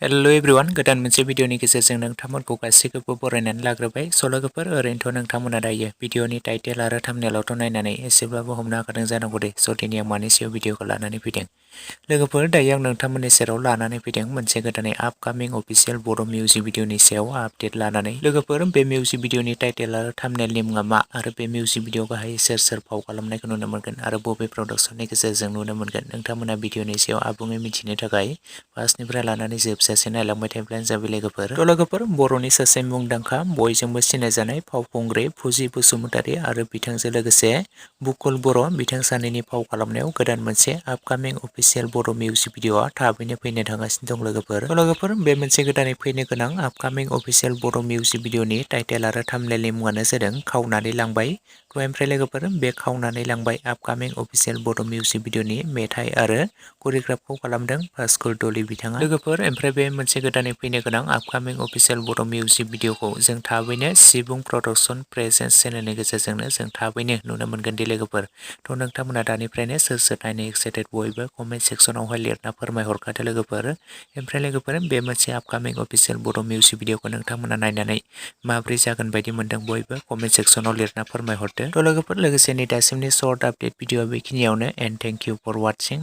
Hello everyone गोदान मोनसे भिडिअनि गेजेरजों नोंथांमोनखौ गासैखौबो बरायनानै लाग्रोबाय सल'गोफोर ओरैनोथ' नोंथांमोना दायो भिडिअनि टाइटेल आरो थाम्बनेलावथ' नायनानै एसेब्लाबो हमनो हाखादों जानांगौ दे दिनै आं मानि सायाव भिडिअखौ लानानै फैदों। लोगोफोर दायो आं नोंथांमोननि सेराव लानानै फैदों मोनसे गोदानै आपकामिं अफिसियेल बड' मिउजिक भिडिअनि सायाव आपडेट लानानै। लोगोफोर बे मिउजिक भिडिअनि टाइटेल आरो थाम्बनेलनि मुङा मा आरो बे मिउजिक भिडिअ गाहाय सोर फाव खालामनायखौ नुनो मोनगोन आरो बबे प्रडाक्शननि गेजेरजों नुनो मोनगोन नोंथांमोना भिडिअनि सायाव आबुङै मिथिनो थाखाय फार्स्टनिफ्राय लानानै जोबजासे नायलांबाय थायोब्लानो जाबाय लोगोफोर। बर'नि सासे मुंदांखा बयजोंबो सिनायजानाय फावखुंग्रि फुजि बसुमतारी आरो बिथांजों लोगोसे बुकुल बर' बिथां सानैनि फाव खालामनायाव गोदान मोनसे आपकामिं अफिसियेल बड' मिउजिक भिडिअआ थाबैनो फैनो थांगासिनो दं लोगोफोर। बे मोनसे गोदानै फैनो गोनां आपकामिं अफिसियेल बड' मिउजिक भिडिअनि टाइटेल आरो थाम्बनेलनि मुङानो जादों खावनानै लांबाय। ओमफ्राय लोगोफोर बे खावनानै लांबाय आपकामिं अफिसियेल बड' मिउजिक भिडिअनि मेथाइ आरो करिय'ग्राफखौ खालामदों भास्कर डली बिथाङा। लोगोफोर ओमफ्राय बे मोनसे गोदानै फैनो गोनां आपकामिं अफिसियेल बड' मिउजिक भिडिअखौ जों थाबैनो सिबुं प्रडाक्शन प्रेजेन्स चेनेलनि गेजेरजोंनो जों थाबैनो नुनो मोनगोन दि लोगोफोर। थ' नोंथांमोना दानिफ्रायनो सोर नायनो एक्साइटेड बयबो कमेन्ट सेक्सनावहाय लिरना फोरमायहरखादो लोगोफोर। ओमफ्राय लोगोफोर बे मोनसे आपकामिं अफिसियेल बड' मिउजिक भिडिअखौ नोंथांमोना नायनानै माबोरै जागोन बायदि मोनदों बयबो कमेन्ट सेक्सनाव लिरना फोरमायहरदो। थ' लोगोफोर लोगोसेनि दासिमनि सर्ट आपडेट भिडिअआ बेखिनियावनो एन्ड थेंक इउ फर वाचिं।